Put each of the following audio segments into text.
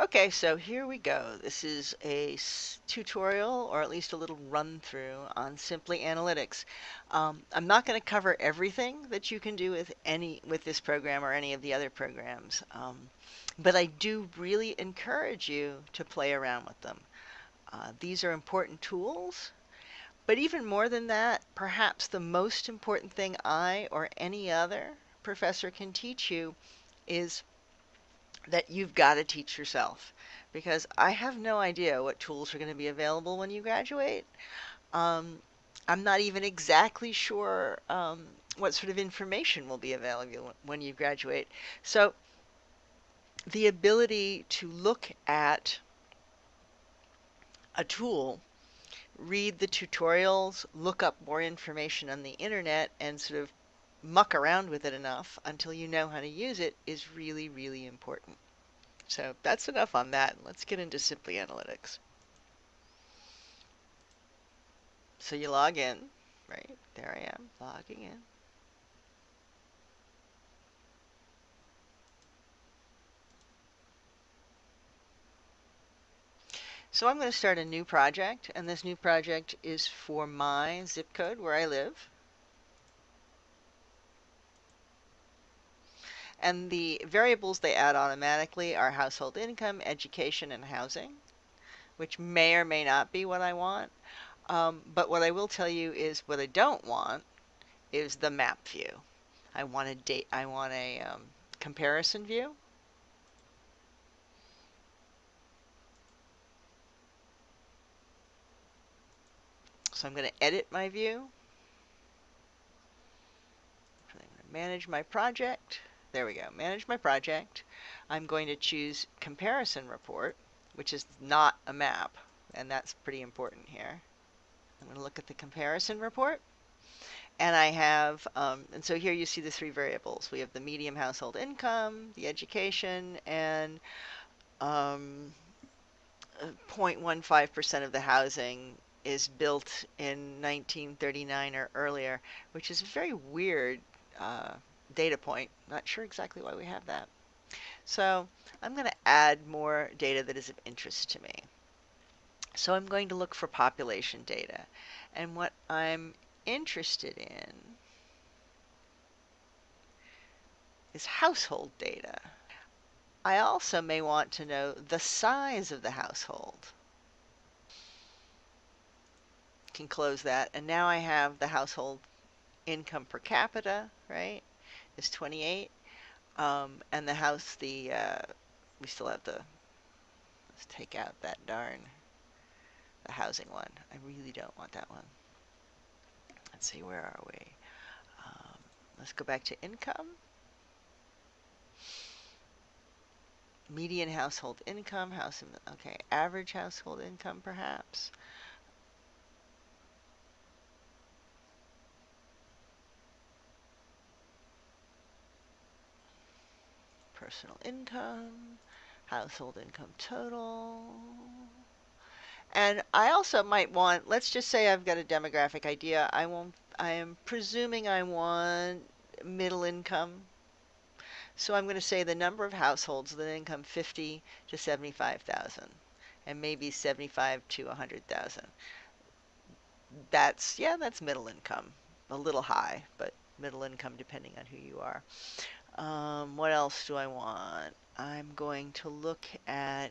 Okay, so here we go. This is a tutorial, or at least a little run through on Simply Analytics. I'm not going to cover everything that you can do with this program or any of the other programs, but I do really encourage you to play around with them. These are important tools, but even more than that, perhaps the most important thing I or any other professor can teach you is that you've got to teach yourself, because I have no idea what tools are going to be available when you graduate. Um, I'm not even exactly sure what sort of information will be available when you graduate. So the ability to look at a tool, read the tutorials, look up more information on the internet, and sort of muck around with it enough until you know how to use it is really, really important. So that's enough on that. Let's get into Simply Analytics. So you log in, right? There I am, logging in. So I'm going to start a new project, and this new project is for my zip code where I live. And the variables they add automatically are household income, education, and housing, which may or may not be what I want. But what I will tell you is what I don't want is the map view. I want a date. I want a comparison view. So I'm going to edit my view. I'm going to manage my project. There we go. Manage my project. I'm going to choose comparison report, which is not a map, and that's pretty important here. I'm going to look at the comparison report. And I have, and so here you see the three variables. We have the medium household income, the education, and 0.15% of the housing is built in 1939 or earlier, which is a very weird uh, data point. Not sure exactly why we have that. So I'm going to add more data that is of interest to me. So I'm going to look for population data. And what I'm interested in is household data. I also may want to know the size of the household. Can close that. And now I have the household income per capita, right, is 28. And the house, we still have let's take out that the housing one. I really don't want that one. Let's see, where are we? Um, let's go back to income. Median household income, okay, average household income perhaps. Personal income, household income total. And I also might want, let's just say I've got a demographic idea. I am presuming I want middle income. So I'm going to say the number of households with an income 50 to 75,000 and maybe 75 to 100,000. That's middle income. A little high, but middle income depending on who you are. What else do I want? I'm going to look at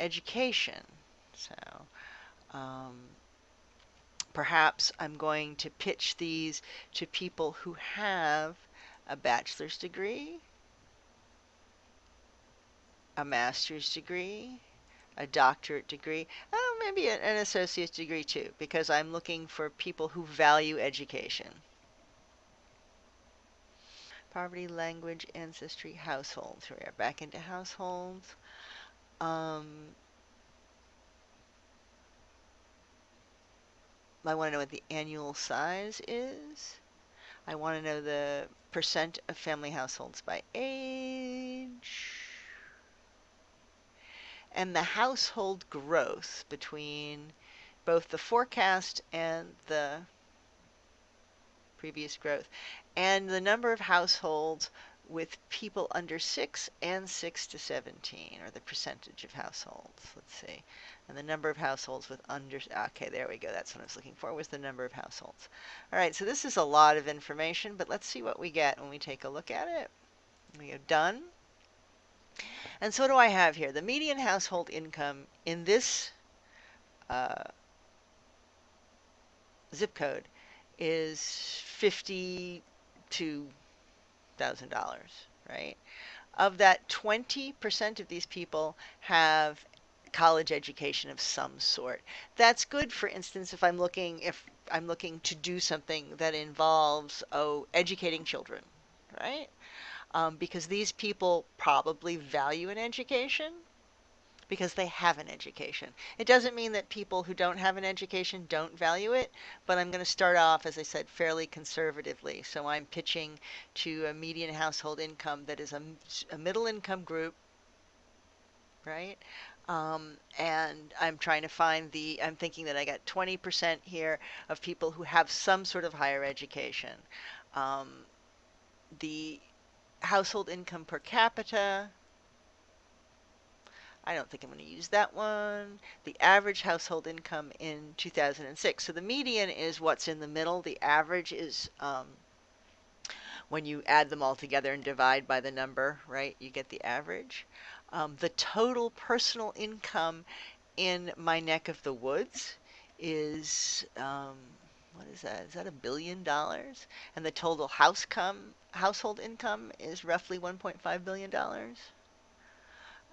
education. So, um, perhaps I'm going to pitch these to people who have a bachelor's degree, a master's degree, a doctorate degree, oh, maybe an associate's degree too, because I'm looking for people who value education. Poverty, language, ancestry, households. We are back into households. Um, I want to know what the annual size is. I want to know the percent of family households by age. And the household growth between both the forecast and the previous growth, and the number of households with people under 6 and 6 to 17, or the percentage of households. Let's see. And the number of households with under, okay, there we go. That's what I was looking for, was the number of households. All right, so this is a lot of information, but let's see what we get when we take a look at it. We go done. And so what do I have here? The median household income in this uh, zip code is $52,000, right? Of that, 20% of these people have college education of some sort. That's good, for instance, if I'm looking to do something that involves educating children, right? Because these people probably value an education because they have an education. It doesn't mean that people who don't have an education don't value it, but I'm going to start off, as I said, fairly conservatively. So I'm pitching to a median household income that is a middle income group, right? And I'm trying to find I'm thinking that I got 20% here of people who have some sort of higher education. Um, the household income per capita, I don't think I'm going to use that one. The average household income in 2006. So the median is what's in the middle. The average is when you add them all together and divide by the number, right? You get the average. The total personal income in my neck of the woods is, what is that? Is that $1 billion? And the total household income is roughly $1.5 billion.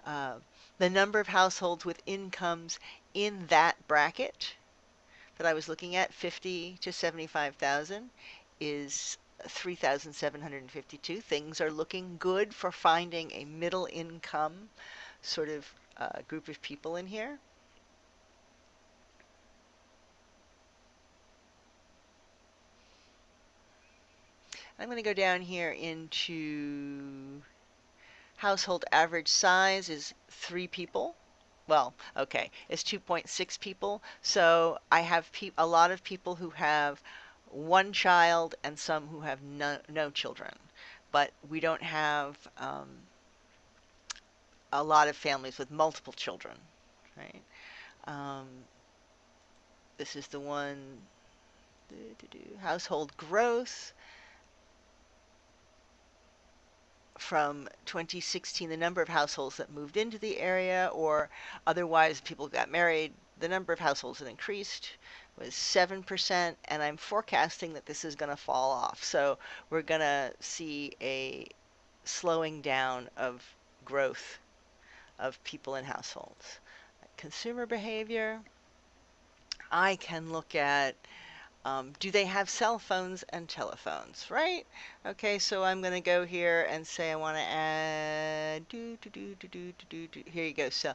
Uh, the number of households with incomes in that bracket that I was looking at, 50 to 75,000, is 3,752. Things are looking good for finding a middle income sort of group of people in here. I'm going to go down here into household average size is 3 people. Well, okay, it's 2.6 people. So I have a lot of people who have one child and some who have no children. But we don't have a lot of families with multiple children, right? Um, this is the one, household growth. From 2016, the number of households that moved into the area or otherwise people got married, the number of households that increased was 7%, and I'm forecasting that this is going to fall off. So we're going to see a slowing down of growth of people in households. Consumer behavior, I can look at do they have cell phones and telephones, right? Okay, so I'm going to go here and say I want to add, here you go. So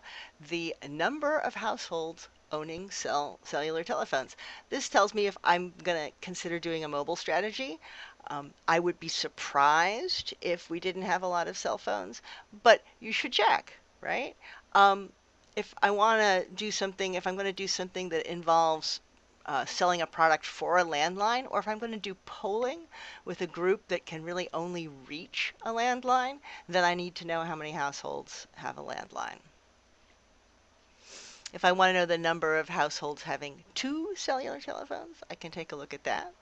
the number of households owning cellular telephones. This tells me if I'm going to consider doing a mobile strategy. I would be surprised if we didn't have a lot of cell phones, but you should check, right? If I want to do something, if I'm going to do something that involves selling a product for a landline, or if I'm going to do polling with a group that can really only reach a landline, then I need to know how many households have a landline. If I want to know the number of households having 2 cellular telephones, I can take a look at that.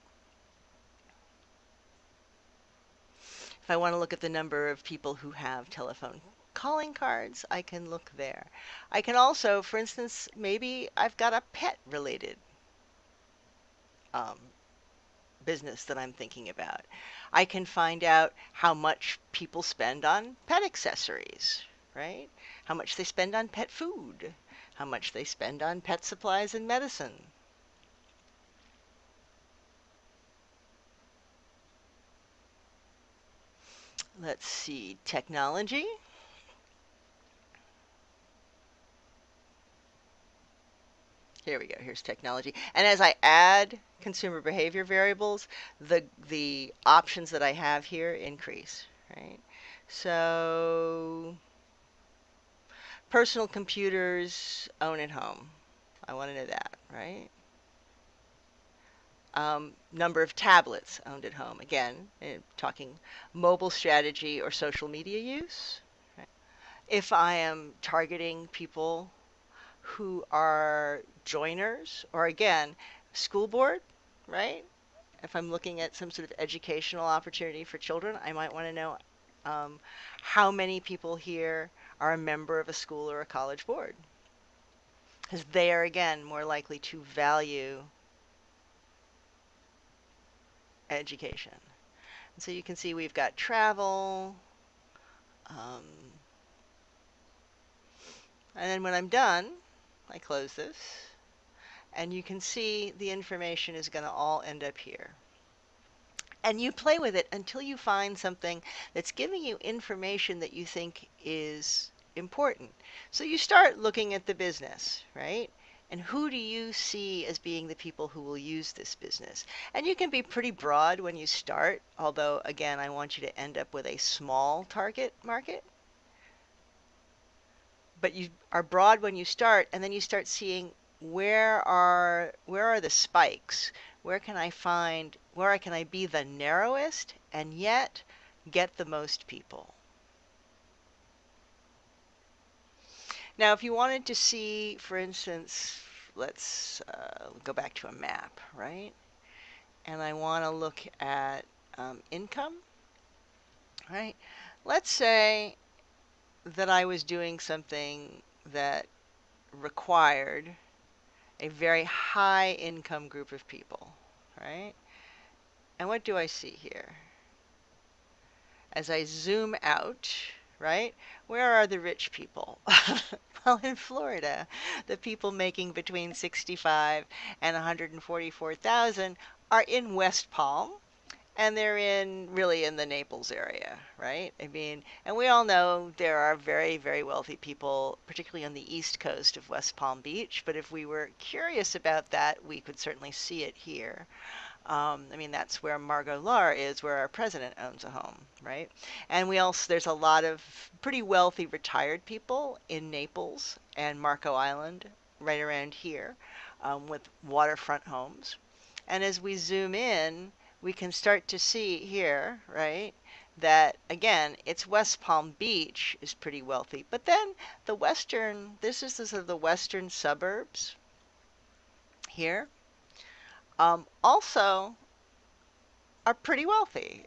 If I want to look at the number of people who have telephone calling cards, I can look there. I can also, for instance, maybe I've got a pet related um, business that I'm thinking about. I can find out how much people spend on pet accessories, right? How much they spend on pet food, how much they spend on pet supplies and medicine. Let's see, technology. Here we go. Here's technology. And as I add consumer behavior variables, the options that I have here increase, right? So personal computers own at home. I want to know that, right? Number of tablets owned at home. Again, talking mobile strategy or social media use. If I am targeting people who are joiners, or again, school board, right? If I'm looking at some sort of educational opportunity for children, I might want to know um, how many people here are a member of a school or a college board. Because they are, again, more likely to value education. And so you can see we've got travel. Um, and then when I'm done, I close this. And you can see the information is going to all end up here. And you play with it until you find something that's giving you information that you think is important. So you start looking at the business, right? And who do you see as being the people who will use this business? And you can be pretty broad when you start, although, again, I want you to end up with a small target market. But you are broad when you start, and then you start seeing where are the spikes? Where can I be the narrowest and yet get the most people? Now, if you wanted to see, for instance, let's go back to a map, right? And I want to look at income, right? Let's say that I was doing something that required a very high income group of people, right? And what do I see here? As I zoom out, right? Where are the rich people? Well, in Florida, the people making between 65 and 144,000 are in West Palm, and they're really in the Naples area, right? I mean, and we all know there are very, very wealthy people, particularly on the east coast of West Palm Beach. But if we were curious about that, we could certainly see it here. I mean, that's where Margot Lar is, where our president owns a home, right? And there's a lot of pretty wealthy retired people in Naples and Marco Island, right around here, with waterfront homes. And as we zoom in, we can start to see here, right, that again, it's West Palm Beach is pretty wealthy. But then this is the sort of the western suburbs here. Also are pretty wealthy,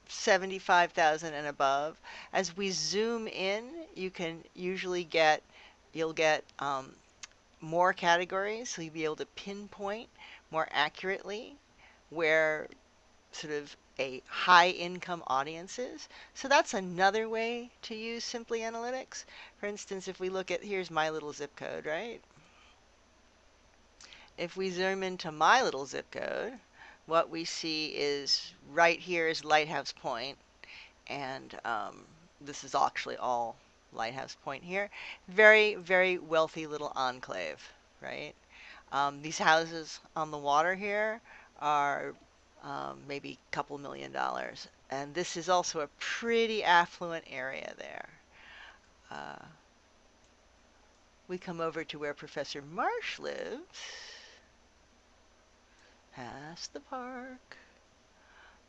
75,000 and above. As we zoom in, you'll get more categories, so you'll be able to pinpoint more accurately where sort of a high income audience is. So that's another way to use Simply Analytics. For instance, if we look at, here's my little zip code, right? If we zoom into my little zip code, what we see is right here is Lighthouse Point, and this is actually all Lighthouse Point here. Very, very wealthy little enclave, right? These houses on the water here are maybe a couple $1 million. And this is also a pretty affluent area there. Uh, we come over to where Professor Marsh lives, past the park.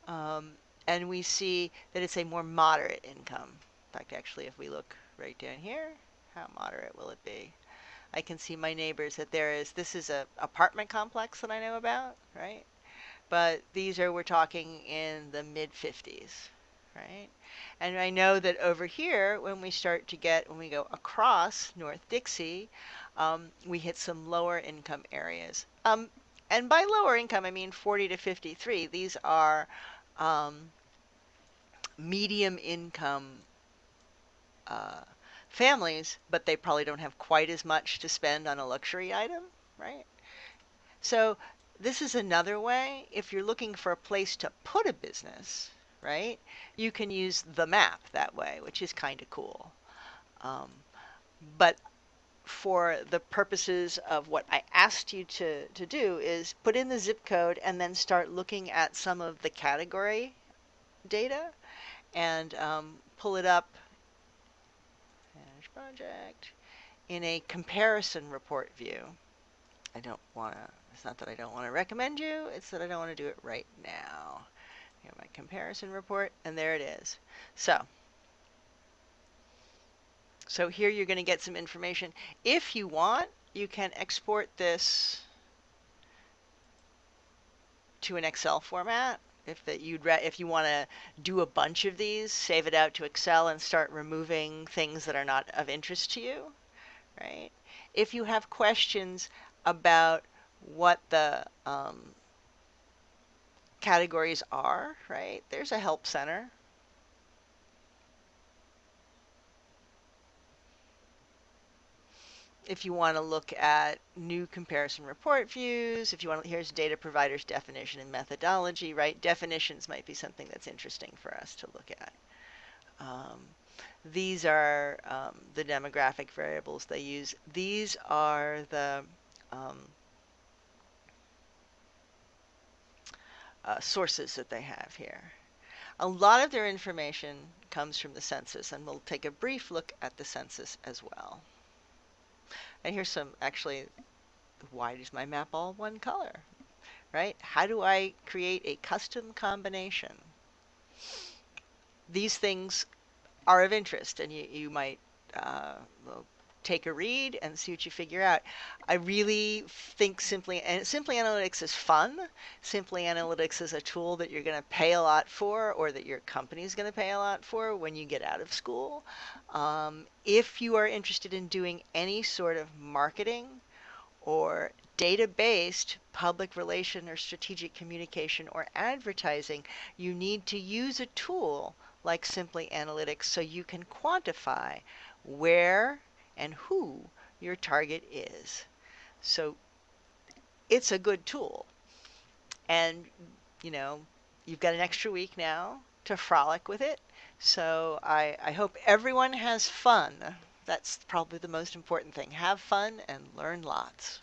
Um, and we see that it's a more moderate income. In fact, actually, if we look right down here, how moderate will it be? I can see my neighbors that this is a apartment complex that I know about, right? But we're talking in the mid 50s, right? And I know that over here, when we go across North Dixie, we hit some lower income areas. And by lower income, I mean 40 to 53. These are um, medium income uh, families, but they probably don't have quite as much to spend on a luxury item, right? So this is another way. If you're looking for a place to put a business, right, you can use the map that way, which is kind of cool. Um, but for the purposes of what I asked you to do is put in the zip code and then start looking at some of the category data and pull it up, manage project, in a comparison report view. I don't want to, it's not that I don't want to recommend you, it's that I don't want to do it right now. I have my comparison report, and there it is. So here you're going to get some information. If you want, you can export this to an Excel format. If you want to do a bunch of these, save it out to Excel and start removing things that are not of interest to you, right? If you have questions about what the categories are, right? There's a help center. If you want to look at new comparison report views, if you want to, here's data providers definition and methodology, right? Definitions might be something that's interesting for us to look at. These are the demographic variables they use. These are the sources that they have here. A lot of their information comes from the census, and we'll take a brief look at the census as well. And here's some, actually, why is my map all one color, right? How do I create a custom combination? These things are of interest, and you might well, take a read and see what you figure out. I really think Simply Analytics is fun. Simply Analytics is a tool that you're going to pay a lot for, or that your company is going to pay a lot for when you get out of school. If you are interested in doing any sort of marketing or data-based public relation or strategic communication or advertising, you need to use a tool like Simply Analytics so you can quantify where and who your target is. So it's a good tool. And, you know, you've got an extra week now to frolic with it. So I hope everyone has fun. That's probably the most important thing. Have fun and learn lots.